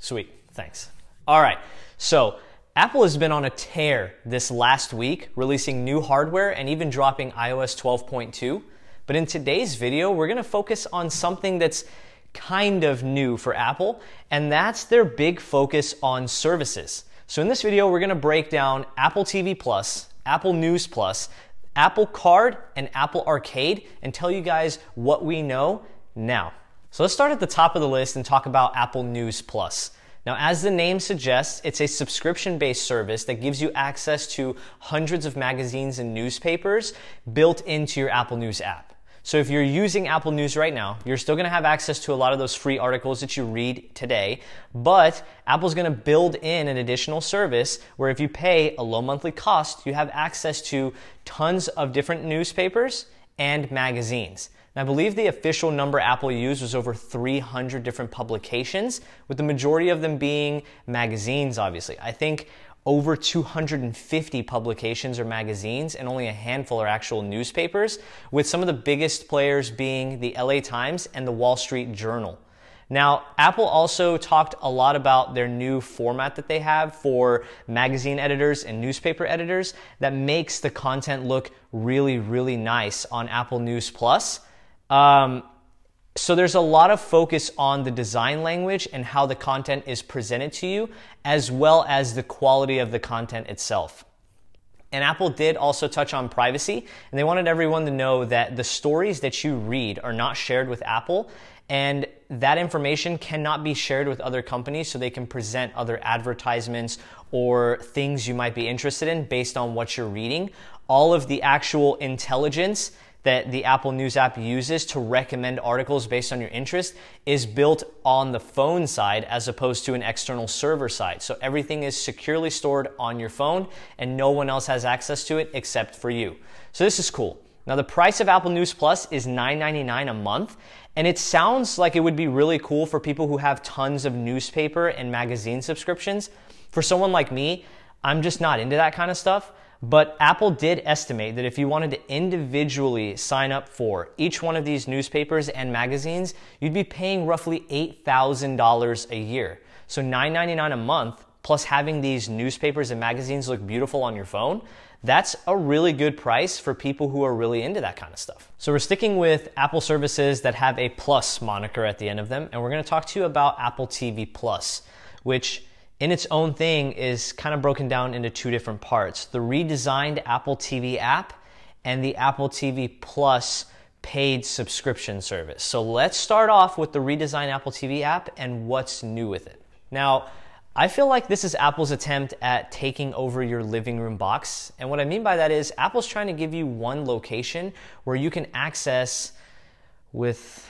Sweet, thanks. All right, so Apple has been on a tear this last week, releasing new hardware and even dropping iOS 12.2. But in today's video, we're gonna focus on something that's kind of new for Apple, and that's their big focus on services. So in this video, we're gonna break down Apple TV Plus, Apple News Plus, Apple Card, and Apple Arcade, and tell you guys what we know now. So let's start at the top of the list and talk about Apple News Plus. Now, as the name suggests, it's a subscription-based service that gives you access to hundreds of magazines and newspapers built into your Apple News app. So if you're using Apple News right now, you're still gonna have access to a lot of those free articles that you read today, but Apple's gonna build in an additional service where if you pay a low monthly cost, you have access to tons of different newspapers and magazines. And I believe the official number Apple used was over 300 different publications, with the majority of them being magazines, obviously. I think over 250 publications or magazines, and only a handful are actual newspapers, with some of the biggest players being the LA Times and the Wall Street Journal. Now, Apple also talked a lot about their new format that they have for magazine editors and newspaper editors that makes the content look really, really nice on Apple News Plus. So there's a lot of focus on the design language and how the content is presented to you, as well as the quality of the content itself. And Apple did also touch on privacy, and they wanted everyone to know that the stories that you read are not shared with Apple, and that information cannot be shared with other companies so they can present other advertisements or things you might be interested in based on what you're reading. All of the actual intelligence that the Apple News app uses to recommend articles based on your interest is built on the phone side as opposed to an external server side. So everything is securely stored on your phone and no one else has access to it except for you. So this is cool. Now the price of Apple News Plus is $9.99 a month, and it sounds like it would be really cool for people who have tons of newspaper and magazine subscriptions. For someone like me, I'm just not into that kind of stuff. But Apple did estimate that if you wanted to individually sign up for each one of these newspapers and magazines, you'd be paying roughly $8,000 a year. So $9.99 a month, plus having these newspapers and magazines look beautiful on your phone, that's a really good price for people who are really into that kind of stuff. So we're sticking with Apple services that have a plus moniker at the end of them, and we're gonna talk to you about Apple TV Plus, which in its own thing is kind of broken down into two different parts: the redesigned Apple TV app and the Apple TV Plus paid subscription service. So let's start off with the redesigned Apple TV app and what's new with it. Now, I feel like this is Apple's attempt at taking over your living room box. And what I mean by that is Apple's trying to give you one location where you can access, with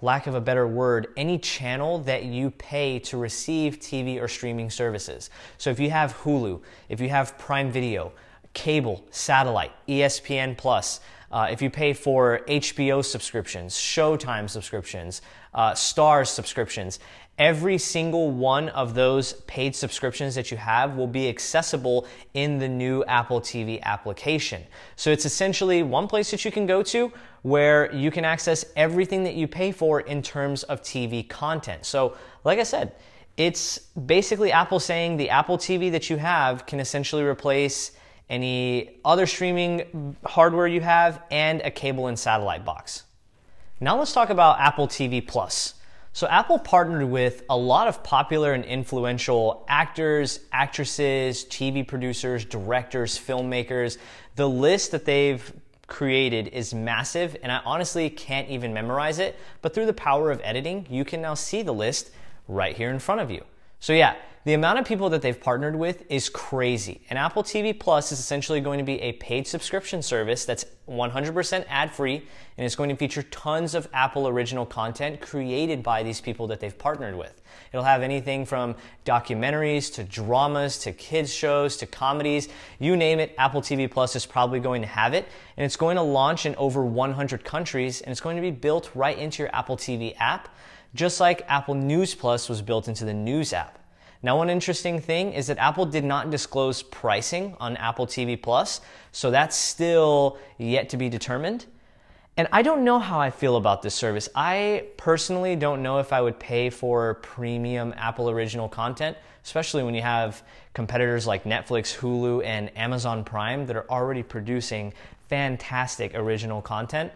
lack of a better word, any channel that you pay to receive TV or streaming services. So if you have Hulu, if you have Prime Video, cable, satellite, ESPN Plus, if you pay for HBO subscriptions, Showtime subscriptions, Starz subscriptions, every single one of those paid subscriptions that you have will be accessible in the new Apple TV application. So it's essentially one place that you can go to where you can access everything that you pay for in terms of TV content. So like I said, it's basically Apple saying the Apple TV that you have can essentially replace any other streaming hardware you have and a cable and satellite box. Now let's talk about Apple TV Plus. So Apple partnered with a lot of popular and influential actors, actresses, TV producers, directors, filmmakers. The list that they've created is massive, and I honestly can't even memorize it, but through the power of editing, you can now see the list right here in front of you. So yeah, the amount of people that they've partnered with is crazy. And Apple TV Plus is essentially going to be a paid subscription service that's 100% ad-free, and it's going to feature tons of Apple original content created by these people that they've partnered with. It'll have anything from documentaries to dramas to kids shows to comedies. You name it, Apple TV Plus is probably going to have it, and it's going to launch in over 100 countries, and it's going to be built right into your Apple TV app, just like Apple News Plus was built into the News app. Now, one interesting thing is that Apple did not disclose pricing on Apple TV Plus, so that's still yet to be determined. And I don't know how I feel about this service. I personally don't know if I would pay for premium Apple original content, especially when you have competitors like Netflix, Hulu, and Amazon Prime that are already producing fantastic original content.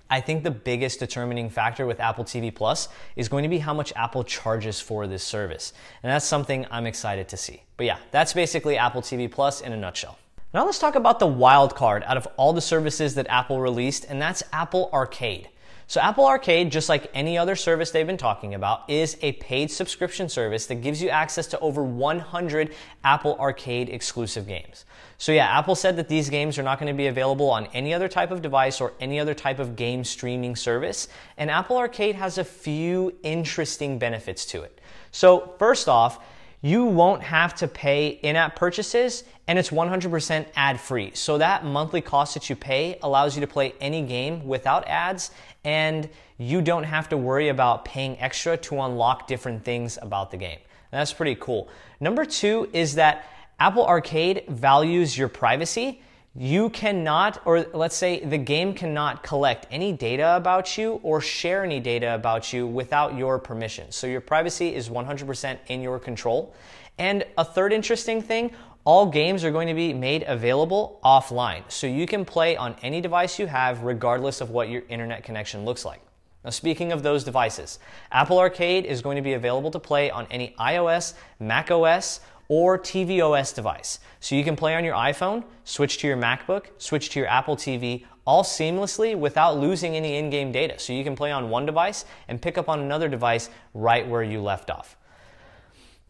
I think the biggest determining factor with Apple TV Plus is going to be how much Apple charges for this service. And that's something I'm excited to see. But yeah, that's basically Apple TV Plus in a nutshell. Now let's talk about the wild card out of all the services that Apple released, and that's Apple Arcade. So Apple Arcade, just like any other service they've been talking about, is a paid subscription service that gives you access to over 100 Apple Arcade exclusive games. So yeah, Apple said that these games are not going to be available on any other type of device or any other type of game streaming service, and Apple Arcade has a few interesting benefits to it. So first off, you won't have to pay in-app purchases, and it's 100% ad-free. So that monthly cost that you pay allows you to play any game without ads, and you don't have to worry about paying extra to unlock different things about the game. And that's pretty cool. Number two is that Apple Arcade values your privacy. You cannot, or let's say the game cannot collect any data about you or share any data about you without your permission. So your privacy is 100% in your control. And a third interesting thing, all games are going to be made available offline. So you can play on any device you have regardless of what your internet connection looks like. Now speaking of those devices, Apple Arcade is going to be available to play on any iOS, macOS, or tvOS device. So you can play on your iPhone, switch to your MacBook, switch to your Apple TV, all seamlessly without losing any in-game data. So you can play on one device and pick up on another device right where you left off.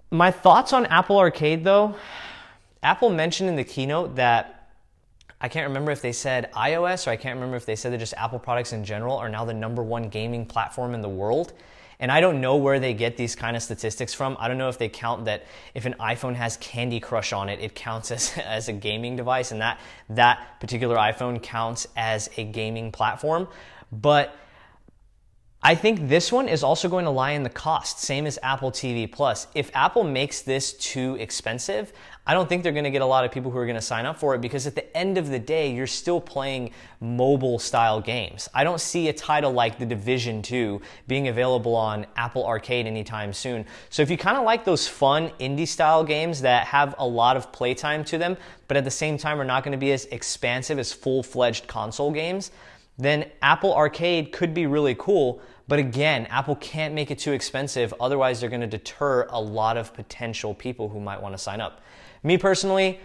My thoughts on Apple Arcade though, Apple mentioned in the keynote that, I can't remember if they said iOS or I can't remember if they said that just Apple products in general are now the #1 gaming platform in the world. And I don't know where they get these kind of statistics from. I don't know if they count that if an iPhone has Candy Crush on it, it counts as a gaming device, and that particular iPhone counts as a gaming platform. But I think this one is also going to lie in the cost, same as Apple TV Plus. If Apple makes this too expensive, I don't think they're going to get a lot of people who are going to sign up for it, because at the end of the day, you're still playing mobile style games. I don't see a title like The Division 2 being available on Apple Arcade anytime soon. So if you kind of like those fun indie style games that have a lot of playtime to them, but at the same time are not going to be as expansive as full-fledged console games, then Apple Arcade could be really cool. But again, Apple can't make it too expensive, otherwise they're going to deter a lot of potential people who might want to sign up. Me personally,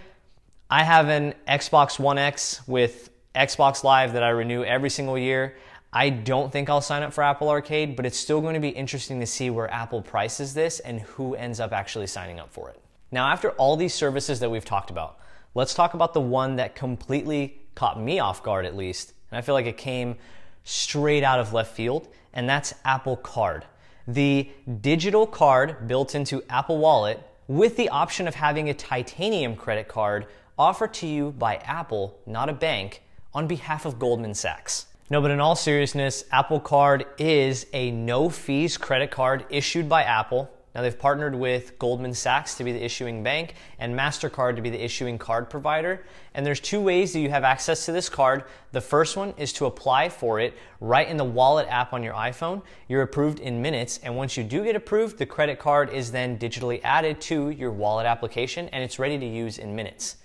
I have an Xbox One X with Xbox Live that I renew every single year. I don't think I'll sign up for Apple Arcade, but it's still going to be interesting to see where Apple prices this and who ends up actually signing up for it. Now, after all these services that we've talked about, let's talk about the one that completely caught me off guard, at least, and I feel like it came straight out of left field, and that's Apple Card. The digital card built into Apple Wallet with the option of having a titanium credit card offered to you by Apple, not a bank, on behalf of Goldman Sachs. No, but in all seriousness, Apple Card is a no-fees credit card issued by Apple. Now, they've partnered with Goldman Sachs to be the issuing bank and MasterCard to be the issuing card provider. And there's two ways that you have access to this card. The first one is to apply for it right in the Wallet app on your iPhone. You're approved in minutes, and once you do get approved, the credit card is then digitally added to your Wallet application, and it's ready to use in minutes.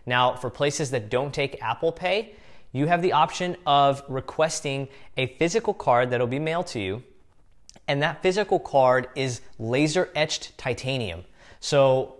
Now, for places that don't take Apple Pay, you have the option of requesting a physical card that'll be mailed to you. And that physical card is laser etched titanium. So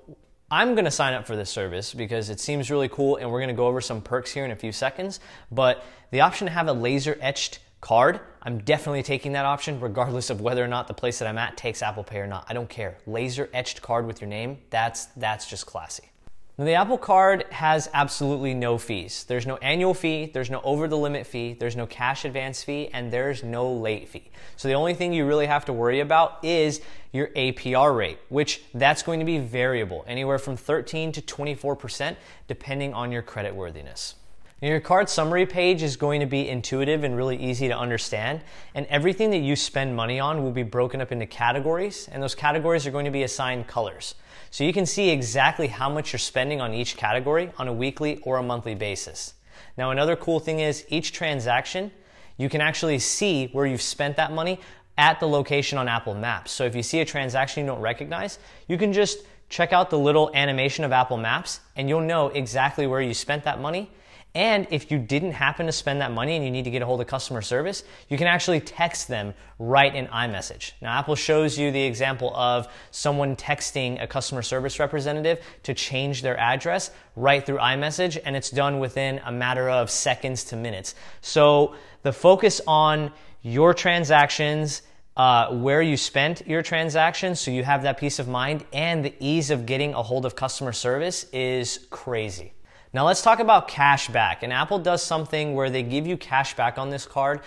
I'm gonna sign up for this service because it seems really cool, and we're gonna go over some perks here in a few seconds. But the option to have a laser etched card, I'm definitely taking that option regardless of whether or not the place that I'm at takes Apple Pay or not. I don't care. Laser etched card with your name, that's just classy. Now, the Apple Card has absolutely no fees. There's no annual fee, there's no over the limit fee, there's no cash advance fee, and there's no late fee. So the only thing you really have to worry about is your APR rate, which that's going to be variable, anywhere from 13 to 24%, depending on your creditworthiness. Now, your card summary page is going to be intuitive and really easy to understand, and everything that you spend money on will be broken up into categories, and those categories are going to be assigned colors. So you can see exactly how much you're spending on each category on a weekly or a monthly basis. Now, another cool thing is each transaction, you can actually see where you've spent that money at the location on Apple Maps. So if you see a transaction you don't recognize, you can just check out the little animation of Apple Maps and you'll know exactly where you spent that money. And if you didn't happen to spend that money and you need to get a hold of customer service, you can actually text them right in iMessage. Now, Apple shows you the example of someone texting a customer service representative to change their address right through iMessage, and it's done within a matter of seconds to minutes. So the focus on your transactions, where you spent your transactions, so you have that peace of mind, and the ease of getting a hold of customer service is crazy. Now let's talk about cash back. And Apple does something where they give you cash back on this card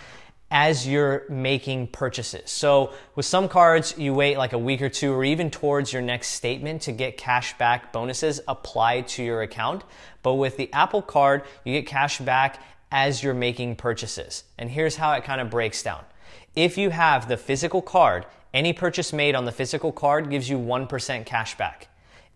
as you're making purchases. So with some cards, you wait like a week or two or even towards your next statement to get cash back bonuses applied to your account. But with the Apple Card, you get cash back as you're making purchases. And here's how it kind of breaks down. If you have the physical card, any purchase made on the physical card gives you 1% cash back.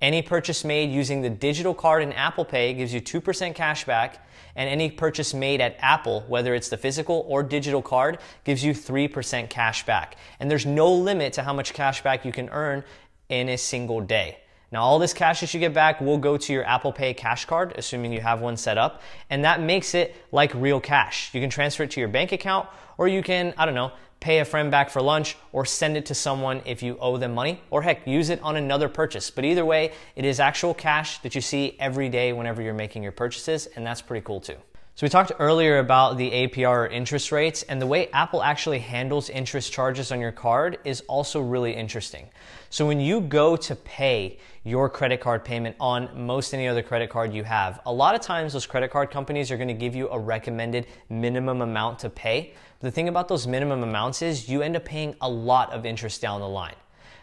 Any purchase made using the digital card in Apple Pay gives you 2% cash back, and any purchase made at Apple, whether it's the physical or digital card, gives you 3% cash back. And there's no limit to how much cash back you can earn in a single day. Now, all this cash that you get back will go to your Apple Pay cash card, assuming you have one set up, and that makes it like real cash. You can transfer it to your bank account, or you can, I don't know, pay a friend back for lunch, or send it to someone if you owe them money, or heck, use it on another purchase. But either way, it is actual cash that you see every day whenever you're making your purchases, and that's pretty cool too. So we talked earlier about the APR or interest rates, and the way Apple actually handles interest charges on your card is also really interesting. So when you go to pay your credit card payment on most any other credit card you have, a lot of times those credit card companies are going to give you a recommended minimum amount to pay. But the thing about those minimum amounts is you end up paying a lot of interest down the line.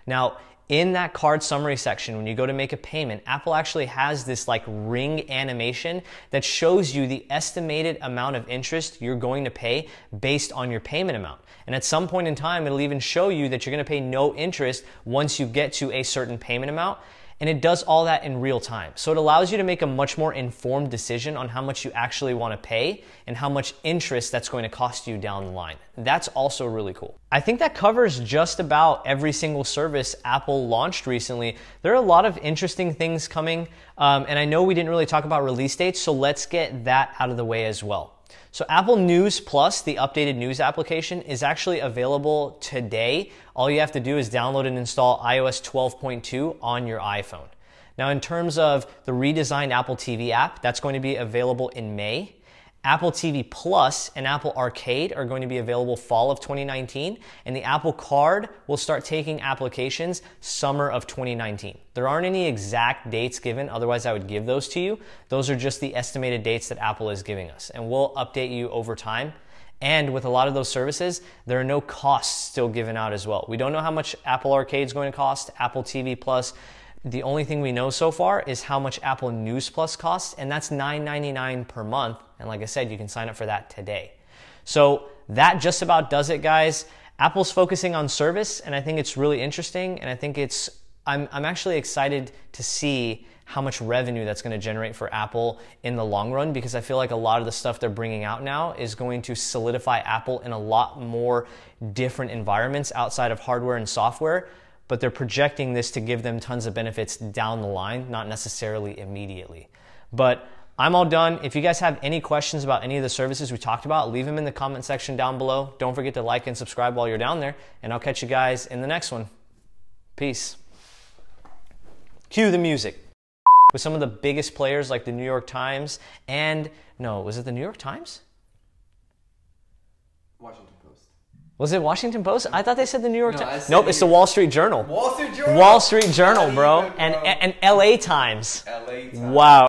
Now, in that card summary section, when you go to make a payment, Apple actually has this like ring animation that shows you the estimated amount of interest you're going to pay based on your payment amount. And at some point in time, it'll even show you that you're going to pay no interest once you get to a certain payment amount. And it does all that in real time. So it allows you to make a much more informed decision on how much you actually want to pay and how much interest that's going to cost you down the line. That's also really cool. I think that covers just about every single service Apple launched recently. There are a lot of interesting things coming, and I know we didn't really talk about release dates, so let's get that out of the way as well. So Apple News Plus, the updated news application, is actually available today. All you have to do is download and install iOS 12.2 on your iPhone. Now, in terms of the redesigned Apple TV app, that's going to be available in May. Apple TV Plus and Apple Arcade are going to be available fall of 2019, and the Apple Card will start taking applications summer of 2019. There aren't any exact dates given, otherwise I would give those to you. Those are just the estimated dates that Apple is giving us, and we'll update you over time. And with a lot of those services, there are no costs still given out as well. We don't know how much Apple Arcade is going to cost, Apple TV Plus. The only thing we know so far is how much Apple News Plus costs, and that's $9.99 per month. And like I said, you can sign up for that today. So that just about does it, guys. Apple's focusing on service, and I think it's really interesting. And I think I'm actually excited to see how much revenue that's going to generate for Apple in the long run, because I feel like a lot of the stuff they're bringing out now is going to solidify Apple in a lot more different environments outside of hardware and software. But they're projecting this to give them tons of benefits down the line, not necessarily immediately. But I'm all done. If you guys have any questions about any of the services we talked about, leave them in the comment section down below. Don't forget to like and subscribe while you're down there, and I'll catch you guys in the next one. Peace. Cue the music. With some of the biggest players like the New York Times and, no, was it the New York Times? Washington Post. Was it Washington Post? I thought they said the New York Times. No, nope, it's the Wall Street Journal. Wall Street Journal? Wall Street Journal, bro. And LA Times. LA Times. Wow.